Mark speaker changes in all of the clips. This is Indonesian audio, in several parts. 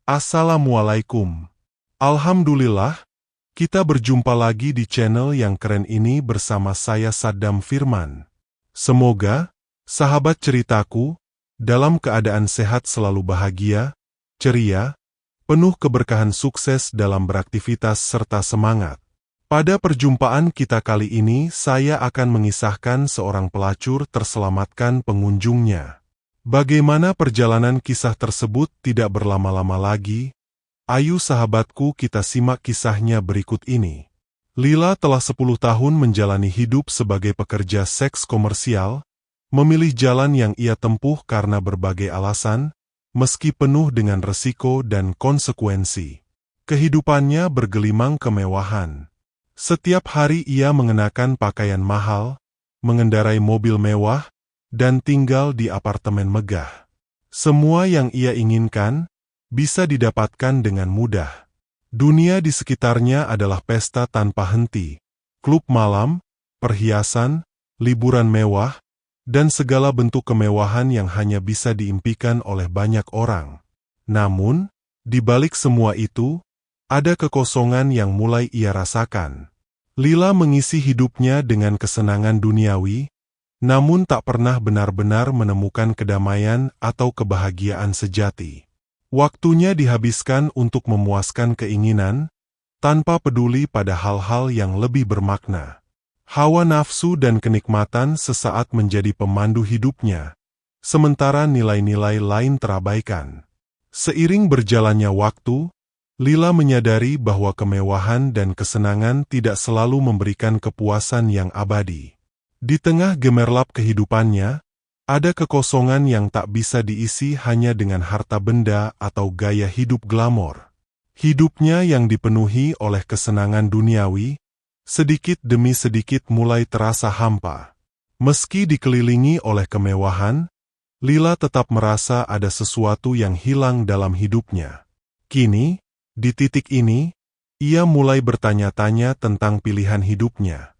Speaker 1: Assalamualaikum. Alhamdulillah, kita berjumpa lagi di channel yang keren ini bersama saya Saddam Firman. Semoga, sahabat ceritaku, dalam keadaan sehat selalu bahagia, ceria, penuh keberkahan sukses dalam beraktivitas serta semangat. Pada perjumpaan kita kali ini saya akan mengisahkan seorang pelacur terselamatkan pengunjungnya. Bagaimana perjalanan kisah tersebut tidak berlama-lama lagi? Ayo sahabatku kita simak kisahnya berikut ini. Lila telah 10 tahun menjalani hidup sebagai pekerja seks komersial, memilih jalan yang ia tempuh karena berbagai alasan, meski penuh dengan resiko dan konsekuensi. Kehidupannya bergelimang kemewahan. Setiap hari ia mengenakan pakaian mahal, mengendarai mobil mewah, dan tinggal di apartemen megah. Semua yang ia inginkan bisa didapatkan dengan mudah. Dunia di sekitarnya adalah pesta tanpa henti, klub malam, perhiasan, liburan mewah, dan segala bentuk kemewahan yang hanya bisa diimpikan oleh banyak orang. Namun, di balik semua itu, ada kekosongan yang mulai ia rasakan. Lila mengisi hidupnya dengan kesenangan duniawi, namun tak pernah benar-benar menemukan kedamaian atau kebahagiaan sejati. Waktunya dihabiskan untuk memuaskan keinginan, tanpa peduli pada hal-hal yang lebih bermakna. Hawa nafsu dan kenikmatan sesaat menjadi pemandu hidupnya, sementara nilai-nilai lain terabaikan. Seiring berjalannya waktu, Lila menyadari bahwa kemewahan dan kesenangan tidak selalu memberikan kepuasan yang abadi. Di tengah gemerlap kehidupannya, ada kekosongan yang tak bisa diisi hanya dengan harta benda atau gaya hidup glamor. Hidupnya yang dipenuhi oleh kesenangan duniawi, sedikit demi sedikit mulai terasa hampa. Meski dikelilingi oleh kemewahan, Lila tetap merasa ada sesuatu yang hilang dalam hidupnya. Kini, di titik ini, ia mulai bertanya-tanya tentang pilihan hidupnya.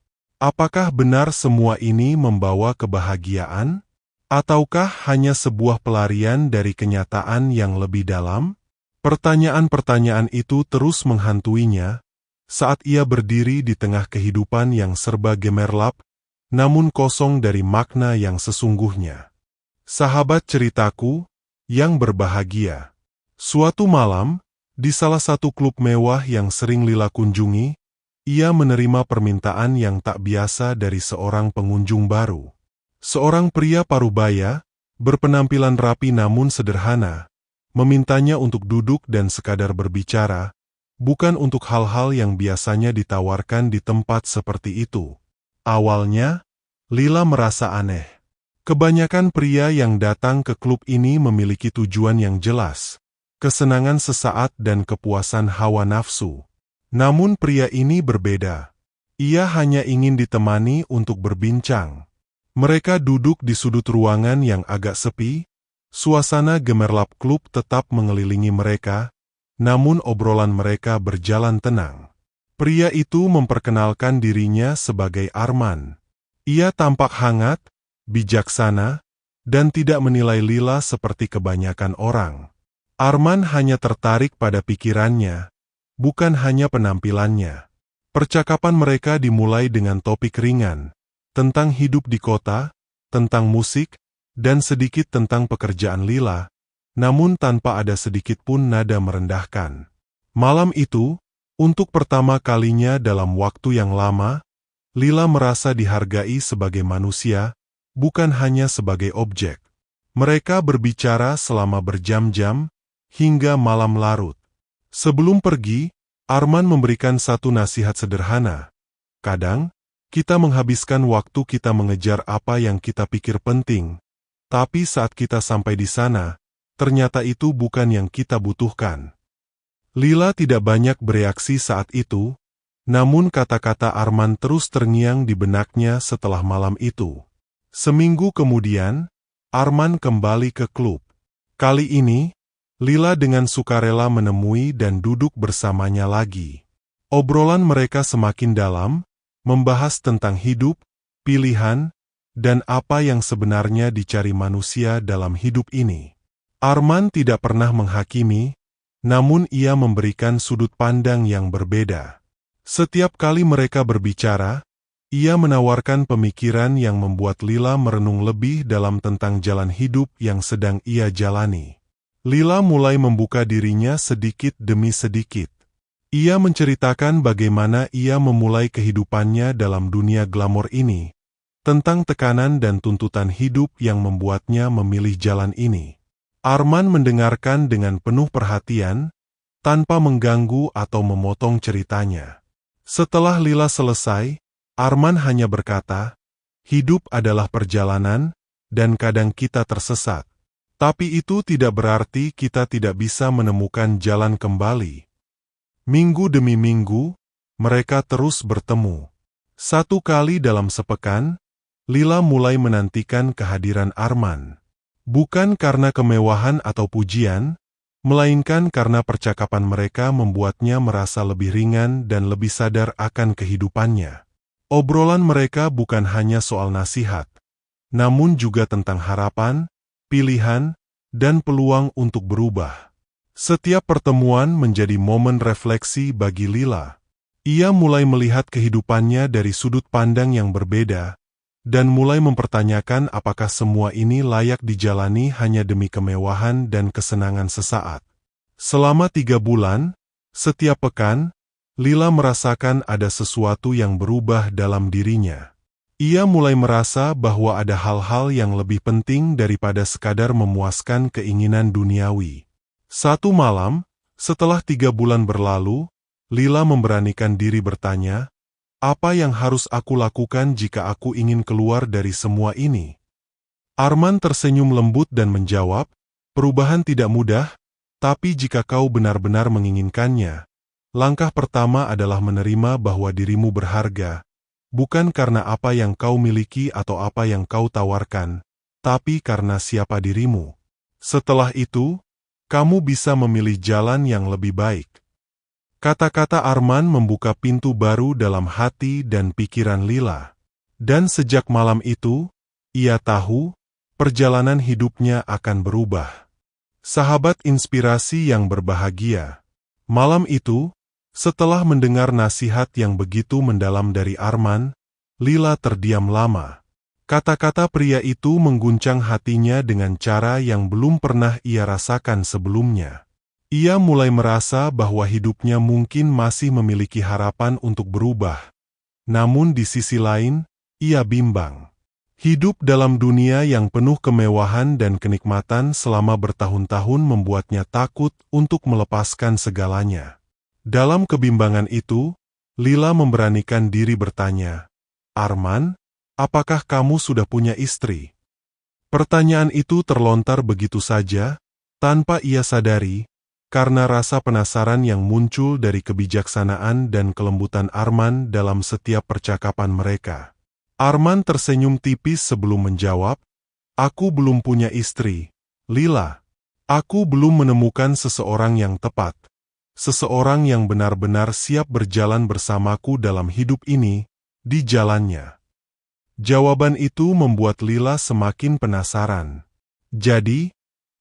Speaker 1: Apakah benar semua ini membawa kebahagiaan? Ataukah hanya sebuah pelarian dari kenyataan yang lebih dalam? Pertanyaan-pertanyaan itu terus menghantuinya saat ia berdiri di tengah kehidupan yang serba gemerlap, namun kosong dari makna yang sesungguhnya. Sahabat ceritaku yang berbahagia. Suatu malam, di salah satu klub mewah yang sering Lila kunjungi, ia menerima permintaan yang tak biasa dari seorang pengunjung baru. Seorang pria parubaya, berpenampilan rapi namun sederhana, memintanya untuk duduk dan sekadar berbicara, bukan untuk hal-hal yang biasanya ditawarkan di tempat seperti itu. Awalnya, Lila merasa aneh. Kebanyakan pria yang datang ke klub ini memiliki tujuan yang jelas, kesenangan sesaat dan kepuasan hawa nafsu. Namun pria ini berbeda. Ia hanya ingin ditemani untuk berbincang. Mereka duduk di sudut ruangan yang agak sepi, suasana gemerlap klub tetap mengelilingi mereka, namun obrolan mereka berjalan tenang. Pria itu memperkenalkan dirinya sebagai Arman. Ia tampak hangat, bijaksana, dan tidak menilai Lila seperti kebanyakan orang. Arman hanya tertarik pada pikirannya, bukan hanya penampilannya. Percakapan mereka dimulai dengan topik ringan, tentang hidup di kota, tentang musik, dan sedikit tentang pekerjaan Lila, namun tanpa ada sedikit pun nada merendahkan. Malam itu, untuk pertama kalinya dalam waktu yang lama, Lila merasa dihargai sebagai manusia, bukan hanya sebagai objek. Mereka berbicara selama berjam-jam, hingga malam larut. Sebelum pergi, Arman memberikan satu nasihat sederhana. Kadang, kita menghabiskan waktu kita mengejar apa yang kita pikir penting, tapi saat kita sampai di sana, ternyata itu bukan yang kita butuhkan. Lila tidak banyak bereaksi saat itu, namun kata-kata Arman terus terngiang di benaknya setelah malam itu. Seminggu kemudian, Arman kembali ke klub. Kali ini, Lila dengan sukarela menemui dan duduk bersamanya lagi. Obrolan mereka semakin dalam, membahas tentang hidup, pilihan, dan apa yang sebenarnya dicari manusia dalam hidup ini. Arman tidak pernah menghakimi, namun ia memberikan sudut pandang yang berbeda. Setiap kali mereka berbicara, ia menawarkan pemikiran yang membuat Lila merenung lebih dalam tentang jalan hidup yang sedang ia jalani. Lila mulai membuka dirinya sedikit demi sedikit. Ia menceritakan bagaimana ia memulai kehidupannya dalam dunia glamor ini, tentang tekanan dan tuntutan hidup yang membuatnya memilih jalan ini. Arman mendengarkan dengan penuh perhatian, tanpa mengganggu atau memotong ceritanya. Setelah Lila selesai, Arman hanya berkata, "Hidup adalah perjalanan, dan kadang kita tersesat. Tapi itu tidak berarti kita tidak bisa menemukan jalan kembali." Minggu demi minggu, mereka terus bertemu. Satu kali dalam sepekan, Lila mulai menantikan kehadiran Arman. Bukan karena kemewahan atau pujian, melainkan karena percakapan mereka membuatnya merasa lebih ringan dan lebih sadar akan kehidupannya. Obrolan mereka bukan hanya soal nasihat, namun juga tentang harapan, pilihan, dan peluang untuk berubah. Setiap pertemuan menjadi momen refleksi bagi Lila. Ia mulai melihat kehidupannya dari sudut pandang yang berbeda, dan mulai mempertanyakan apakah semua ini layak dijalani hanya demi kemewahan dan kesenangan sesaat. Selama 3 bulan, setiap pekan, Lila merasakan ada sesuatu yang berubah dalam dirinya. Ia mulai merasa bahwa ada hal-hal yang lebih penting daripada sekadar memuaskan keinginan duniawi. Satu malam, setelah 3 bulan berlalu, Lila memberanikan diri bertanya, "Apa yang harus aku lakukan jika aku ingin keluar dari semua ini?" Arman tersenyum lembut dan menjawab, "Perubahan tidak mudah, tapi jika kau benar-benar menginginkannya, langkah pertama adalah menerima bahwa dirimu berharga, bukan karena apa yang kau miliki atau apa yang kau tawarkan, tapi karena siapa dirimu. Setelah itu, kamu bisa memilih jalan yang lebih baik." Kata-kata Arman membuka pintu baru dalam hati dan pikiran Lila. Dan sejak malam itu, ia tahu, perjalanan hidupnya akan berubah. Sahabat inspirasi yang berbahagia. Malam itu, setelah mendengar nasihat yang begitu mendalam dari Arman, Lila terdiam lama. Kata-kata pria itu mengguncang hatinya dengan cara yang belum pernah ia rasakan sebelumnya. Ia mulai merasa bahwa hidupnya mungkin masih memiliki harapan untuk berubah. Namun di sisi lain, ia bimbang. Hidup dalam dunia yang penuh kemewahan dan kenikmatan selama bertahun-tahun membuatnya takut untuk melepaskan segalanya. Dalam kebimbangan itu, Lila memberanikan diri bertanya, "Arman, apakah kamu sudah punya istri?" Pertanyaan itu terlontar begitu saja, tanpa ia sadari, karena rasa penasaran yang muncul dari kebijaksanaan dan kelembutan Arman dalam setiap percakapan mereka. Arman tersenyum tipis sebelum menjawab, "Aku belum punya istri, Lila. Aku belum menemukan seseorang yang tepat. Seseorang yang benar-benar siap berjalan bersamaku dalam hidup ini, di jalannya." Jawaban itu membuat Lila semakin penasaran. "Jadi,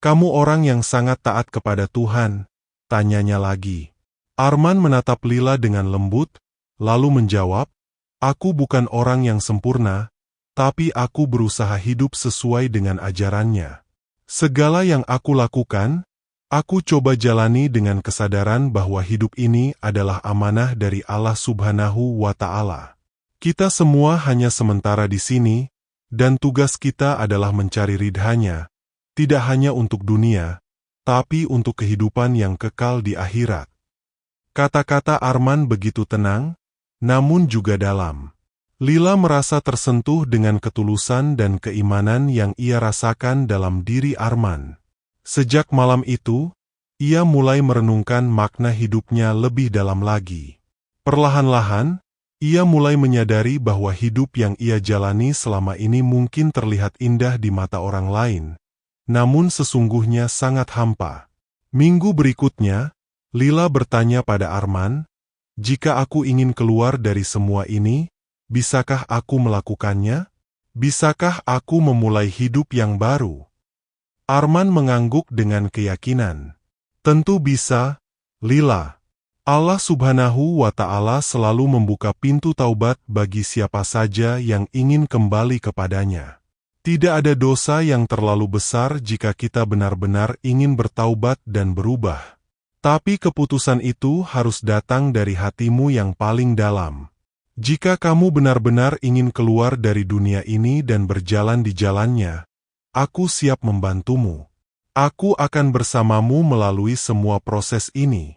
Speaker 1: kamu orang yang sangat taat kepada Tuhan?" tanyanya lagi. Arman menatap Lila dengan lembut, lalu menjawab, "Aku bukan orang yang sempurna, tapi aku berusaha hidup sesuai dengan ajarannya. Segala yang aku lakukan, aku coba jalani dengan kesadaran bahwa hidup ini adalah amanah dari Allah Subhanahu wa Ta'ala. Kita semua hanya sementara di sini, dan tugas kita adalah mencari ridhanya, tidak hanya untuk dunia, tapi untuk kehidupan yang kekal di akhirat." Kata-kata Arman begitu tenang, namun juga dalam. Lila merasa tersentuh dengan ketulusan dan keimanan yang ia rasakan dalam diri Arman. Sejak malam itu, ia mulai merenungkan makna hidupnya lebih dalam lagi. Perlahan-lahan, ia mulai menyadari bahwa hidup yang ia jalani selama ini mungkin terlihat indah di mata orang lain, namun sesungguhnya sangat hampa. Minggu berikutnya, Lila bertanya pada Arman, "Jika aku ingin keluar dari semua ini, bisakah aku melakukannya? Bisakah aku memulai hidup yang baru?" Arman mengangguk dengan keyakinan. Tentu bisa, Lila. Allah Subhanahu wa Ta'ala selalu membuka pintu taubat bagi siapa saja yang ingin kembali kepadanya. Tidak ada dosa yang terlalu besar jika kita benar-benar ingin bertaubat dan berubah. Tapi keputusan itu harus datang dari hatimu yang paling dalam. Jika kamu benar-benar ingin keluar dari dunia ini dan berjalan di jalannya, aku siap membantumu. Aku akan bersamamu melalui semua proses ini.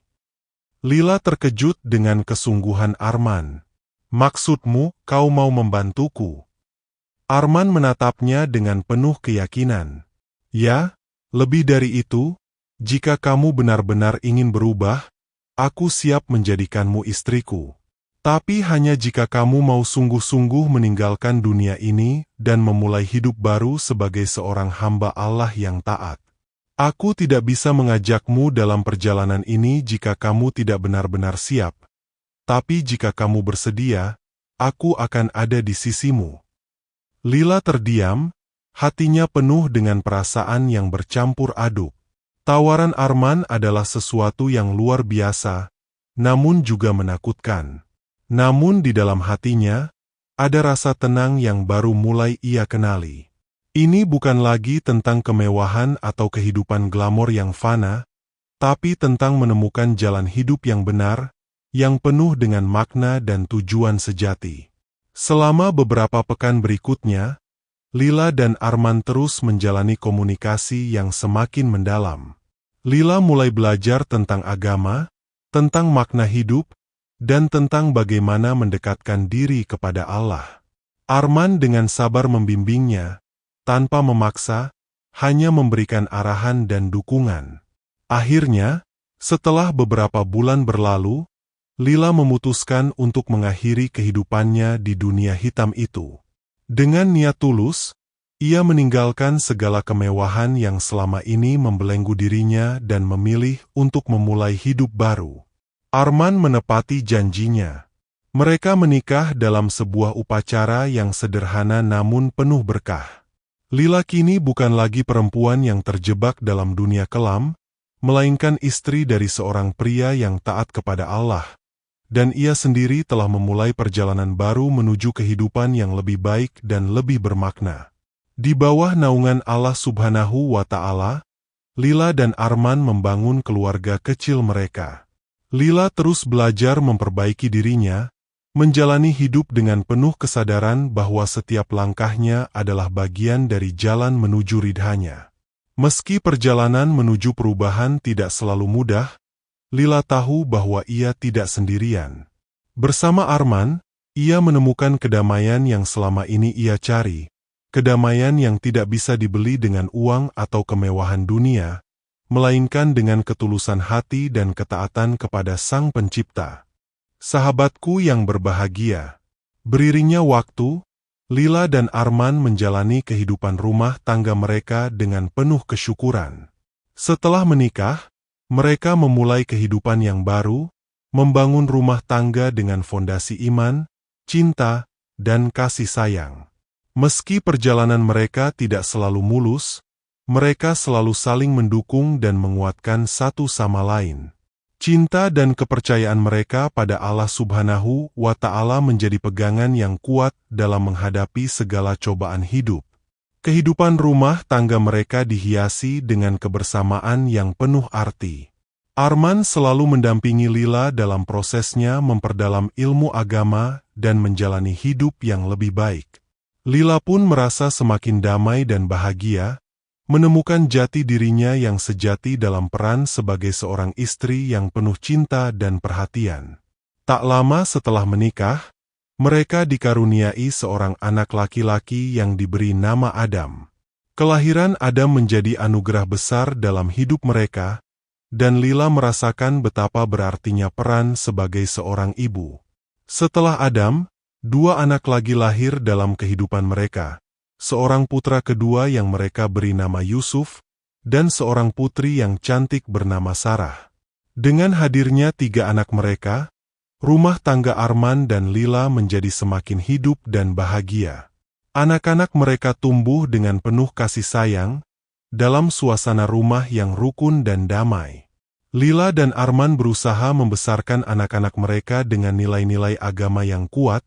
Speaker 1: Lila terkejut dengan kesungguhan Arman. Maksudmu, kau mau membantuku? Arman menatapnya dengan penuh keyakinan. Ya, lebih dari itu, jika kamu benar-benar ingin berubah, aku siap menjadikanmu istriku. Tapi hanya jika kamu mau sungguh-sungguh meninggalkan dunia ini dan memulai hidup baru sebagai seorang hamba Allah yang taat. Aku tidak bisa mengajakmu dalam perjalanan ini jika kamu tidak benar-benar siap. Tapi jika kamu bersedia, aku akan ada di sisimu. Lila terdiam, hatinya penuh dengan perasaan yang bercampur aduk. Tawaran Arman adalah sesuatu yang luar biasa, namun juga menakutkan. Namun di dalam hatinya, ada rasa tenang yang baru mulai ia kenali. Ini bukan lagi tentang kemewahan atau kehidupan glamor yang fana, tapi tentang menemukan jalan hidup yang benar, yang penuh dengan makna dan tujuan sejati. Selama beberapa pekan berikutnya, Lila dan Arman terus menjalani komunikasi yang semakin mendalam. Lila mulai belajar tentang agama, tentang makna hidup, dan tentang bagaimana mendekatkan diri kepada Allah. Arman dengan sabar membimbingnya, tanpa memaksa, hanya memberikan arahan dan dukungan. Akhirnya, setelah beberapa bulan berlalu, Lila memutuskan untuk mengakhiri kehidupannya di dunia hitam itu. Dengan niat tulus, ia meninggalkan segala kemewahan yang selama ini membelenggu dirinya dan memilih untuk memulai hidup baru. Arman menepati janjinya. Mereka menikah dalam sebuah upacara yang sederhana namun penuh berkah. Lila kini bukan lagi perempuan yang terjebak dalam dunia kelam, melainkan istri dari seorang pria yang taat kepada Allah, dan ia sendiri telah memulai perjalanan baru menuju kehidupan yang lebih baik dan lebih bermakna. Di bawah naungan Allah Subhanahu wa Ta'ala, Lila dan Arman membangun keluarga kecil mereka. Lila terus belajar memperbaiki dirinya, menjalani hidup dengan penuh kesadaran bahwa setiap langkahnya adalah bagian dari jalan menuju ridhanya. Meski perjalanan menuju perubahan tidak selalu mudah, Lila tahu bahwa ia tidak sendirian. Bersama Arman, ia menemukan kedamaian yang selama ini ia cari, kedamaian yang tidak bisa dibeli dengan uang atau kemewahan dunia, melainkan dengan ketulusan hati dan ketaatan kepada Sang Pencipta. Sahabatku yang berbahagia, beriringnya waktu, Lila dan Arman menjalani kehidupan rumah tangga mereka dengan penuh kesyukuran. Setelah menikah, mereka memulai kehidupan yang baru, membangun rumah tangga dengan fondasi iman, cinta, dan kasih sayang. Meski perjalanan mereka tidak selalu mulus, mereka selalu saling mendukung dan menguatkan satu sama lain. Cinta dan kepercayaan mereka pada Allah Subhanahu wa Ta'ala menjadi pegangan yang kuat dalam menghadapi segala cobaan hidup. Kehidupan rumah tangga mereka dihiasi dengan kebersamaan yang penuh arti. Arman selalu mendampingi Lila dalam prosesnya memperdalam ilmu agama dan menjalani hidup yang lebih baik. Lila pun merasa semakin damai dan bahagia, menemukan jati dirinya yang sejati dalam peran sebagai seorang istri yang penuh cinta dan perhatian. Tak lama setelah menikah, mereka dikaruniai seorang anak laki-laki yang diberi nama Adam. Kelahiran Adam menjadi anugerah besar dalam hidup mereka, dan Lila merasakan betapa berartinya peran sebagai seorang ibu. Setelah Adam, dua anak lagi lahir dalam kehidupan mereka. Seorang putra kedua yang mereka beri nama Yusuf, dan seorang putri yang cantik bernama Sarah. Dengan hadirnya tiga anak mereka, rumah tangga Arman dan Lila menjadi semakin hidup dan bahagia. Anak-anak mereka tumbuh dengan penuh kasih sayang, dalam suasana rumah yang rukun dan damai. Lila dan Arman berusaha membesarkan anak-anak mereka dengan nilai-nilai agama yang kuat,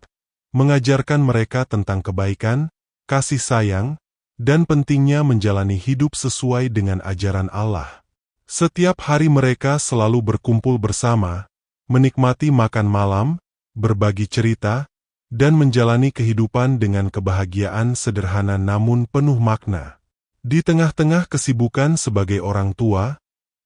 Speaker 1: mengajarkan mereka tentang kebaikan, kasih sayang, dan pentingnya menjalani hidup sesuai dengan ajaran Allah. Setiap hari mereka selalu berkumpul bersama, menikmati makan malam, berbagi cerita, dan menjalani kehidupan dengan kebahagiaan sederhana namun penuh makna. Di tengah-tengah kesibukan sebagai orang tua,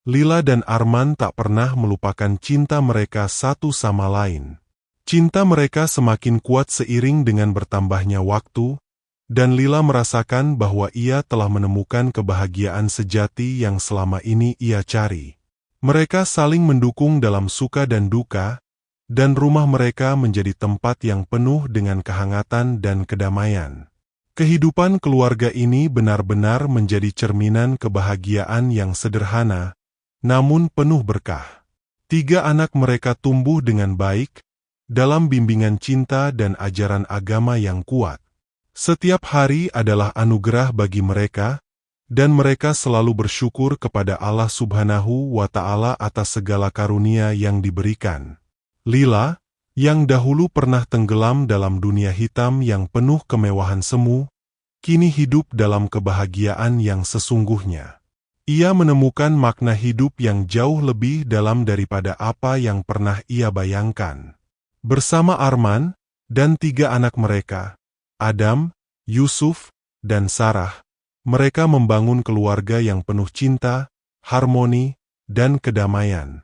Speaker 1: Lila dan Arman tak pernah melupakan cinta mereka satu sama lain. Cinta mereka semakin kuat seiring dengan bertambahnya waktu, dan Lila merasakan bahwa ia telah menemukan kebahagiaan sejati yang selama ini ia cari. Mereka saling mendukung dalam suka dan duka, dan rumah mereka menjadi tempat yang penuh dengan kehangatan dan kedamaian. Kehidupan keluarga ini benar-benar menjadi cerminan kebahagiaan yang sederhana, namun penuh berkah. 3 anak mereka tumbuh dengan baik, dalam bimbingan cinta dan ajaran agama yang kuat. Setiap hari adalah anugerah bagi mereka, dan mereka selalu bersyukur kepada Allah Subhanahu wa Ta'ala atas segala karunia yang diberikan. Lila, yang dahulu pernah tenggelam dalam dunia hitam yang penuh kemewahan semu, kini hidup dalam kebahagiaan yang sesungguhnya. Ia menemukan makna hidup yang jauh lebih dalam daripada apa yang pernah ia bayangkan. Bersama Arman dan 3 anak mereka, Adam, Yusuf, dan Sarah, mereka membangun keluarga yang penuh cinta, harmoni, dan kedamaian.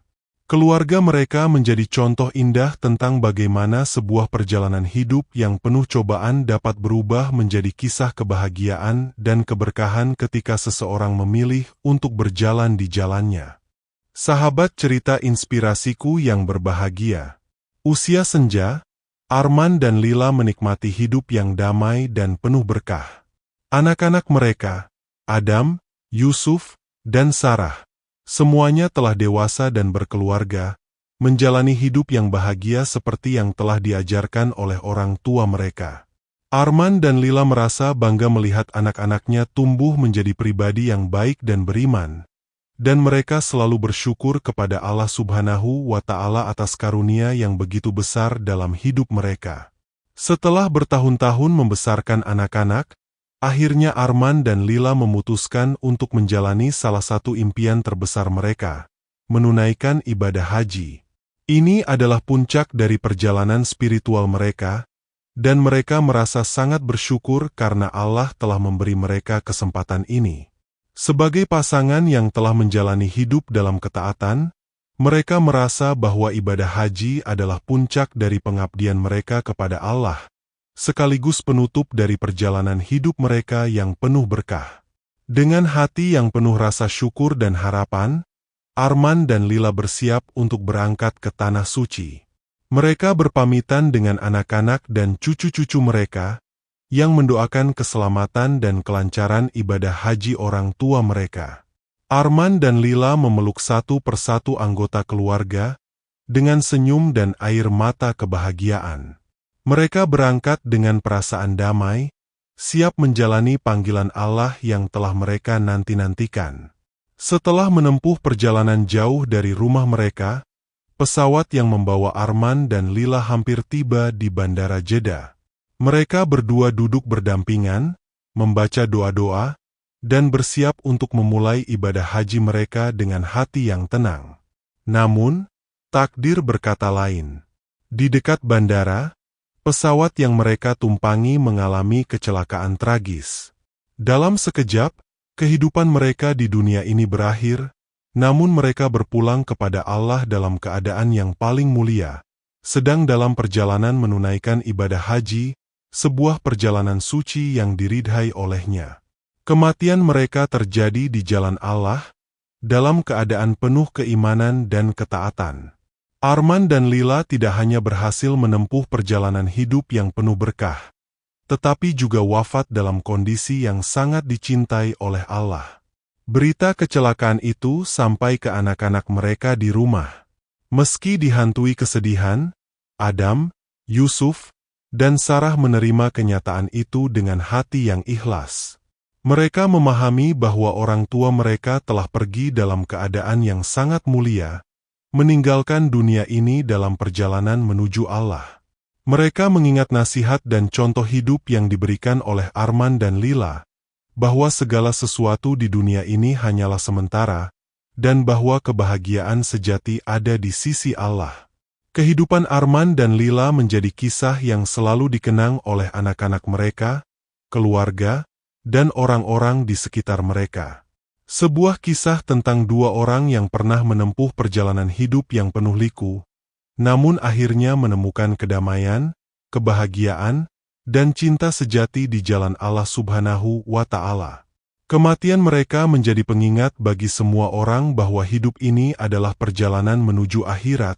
Speaker 1: Keluarga mereka menjadi contoh indah tentang bagaimana sebuah perjalanan hidup yang penuh cobaan dapat berubah menjadi kisah kebahagiaan dan keberkahan ketika seseorang memilih untuk berjalan di jalannya. Sahabat cerita inspirasiku yang berbahagia. Usia senja, Arman dan Lila menikmati hidup yang damai dan penuh berkah. Anak-anak mereka, Adam, Yusuf, dan Sarah, semuanya telah dewasa dan berkeluarga, menjalani hidup yang bahagia seperti yang telah diajarkan oleh orang tua mereka. Arman dan Lila merasa bangga melihat anak-anaknya tumbuh menjadi pribadi yang baik dan beriman, dan mereka selalu bersyukur kepada Allah Subhanahu wa Ta'ala atas karunia yang begitu besar dalam hidup mereka. Setelah bertahun-tahun membesarkan anak-anak, akhirnya Arman dan Lila memutuskan untuk menjalani salah satu impian terbesar mereka, menunaikan ibadah haji. Ini adalah puncak dari perjalanan spiritual mereka, dan mereka merasa sangat bersyukur karena Allah telah memberi mereka kesempatan ini. Sebagai pasangan yang telah menjalani hidup dalam ketaatan, mereka merasa bahwa ibadah haji adalah puncak dari pengabdian mereka kepada Allah, sekaligus penutup dari perjalanan hidup mereka yang penuh berkah. Dengan hati yang penuh rasa syukur dan harapan, Arman dan Lila bersiap untuk berangkat ke Tanah Suci. Mereka berpamitan dengan anak-anak dan cucu-cucu mereka, yang mendoakan keselamatan dan kelancaran ibadah haji orang tua mereka. Arman dan Lila memeluk satu persatu anggota keluarga, dengan senyum dan air mata kebahagiaan. Mereka berangkat dengan perasaan damai, siap menjalani panggilan Allah yang telah mereka nanti-nantikan. Setelah menempuh perjalanan jauh dari rumah mereka, pesawat yang membawa Arman dan Lila hampir tiba di Bandara Jeddah. Mereka berdua duduk berdampingan, membaca doa-doa, dan bersiap untuk memulai ibadah haji mereka dengan hati yang tenang. Namun, takdir berkata lain. Di dekat bandara, pesawat yang mereka tumpangi mengalami kecelakaan tragis. Dalam sekejap, kehidupan mereka di dunia ini berakhir, namun mereka berpulang kepada Allah dalam keadaan yang paling mulia, sedang dalam perjalanan menunaikan ibadah haji, sebuah perjalanan suci yang diridhai olehnya. Kematian mereka terjadi di jalan Allah, dalam keadaan penuh keimanan dan ketaatan. Arman dan Lila tidak hanya berhasil menempuh perjalanan hidup yang penuh berkah, tetapi juga wafat dalam kondisi yang sangat dicintai oleh Allah. Berita kecelakaan itu sampai ke anak-anak mereka di rumah. Meski dihantui kesedihan, Adam, Yusuf, dan Sarah menerima kenyataan itu dengan hati yang ikhlas. Mereka memahami bahwa orang tua mereka telah pergi dalam keadaan yang sangat mulia, meninggalkan dunia ini dalam perjalanan menuju Allah. Mereka mengingat nasihat dan contoh hidup yang diberikan oleh Arman dan Lila, bahwa segala sesuatu di dunia ini hanyalah sementara, dan bahwa kebahagiaan sejati ada di sisi Allah. Kehidupan Arman dan Lila menjadi kisah yang selalu dikenang oleh anak-anak mereka, keluarga, dan orang-orang di sekitar mereka. Sebuah kisah tentang dua orang yang pernah menempuh perjalanan hidup yang penuh liku, namun akhirnya menemukan kedamaian, kebahagiaan, dan cinta sejati di jalan Allah Subhanahu wa Ta'ala. Kematian mereka menjadi pengingat bagi semua orang bahwa hidup ini adalah perjalanan menuju akhirat,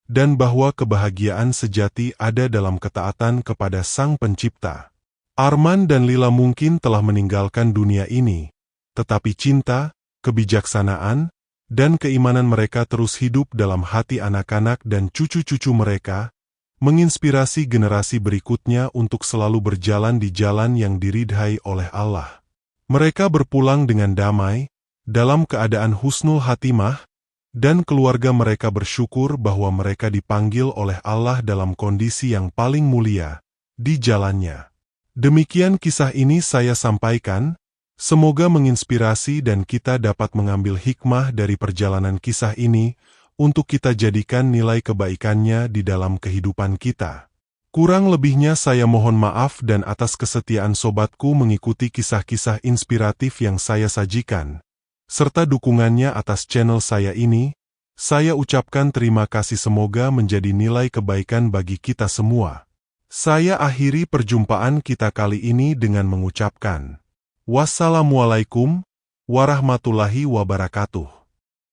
Speaker 1: dan bahwa kebahagiaan sejati ada dalam ketaatan kepada Sang Pencipta. Arman dan Lila mungkin telah meninggalkan dunia ini, tetapi cinta, kebijaksanaan, dan keimanan mereka terus hidup dalam hati anak-anak dan cucu-cucu mereka, menginspirasi generasi berikutnya untuk selalu berjalan di jalan yang diridhai oleh Allah. Mereka berpulang dengan damai, dalam keadaan husnul hatimah, dan keluarga mereka bersyukur bahwa mereka dipanggil oleh Allah dalam kondisi yang paling mulia, di jalannya. Demikian kisah ini saya sampaikan, semoga menginspirasi dan kita dapat mengambil hikmah dari perjalanan kisah ini untuk kita jadikan nilai kebaikannya di dalam kehidupan kita. Kurang lebihnya saya mohon maaf dan atas kesetiaan sobatku mengikuti kisah-kisah inspiratif yang saya sajikan, serta dukungannya atas channel saya ini, saya ucapkan terima kasih semoga menjadi nilai kebaikan bagi kita semua. Saya akhiri perjumpaan kita kali ini dengan mengucapkan, wassalamualaikum warahmatullahi wabarakatuh.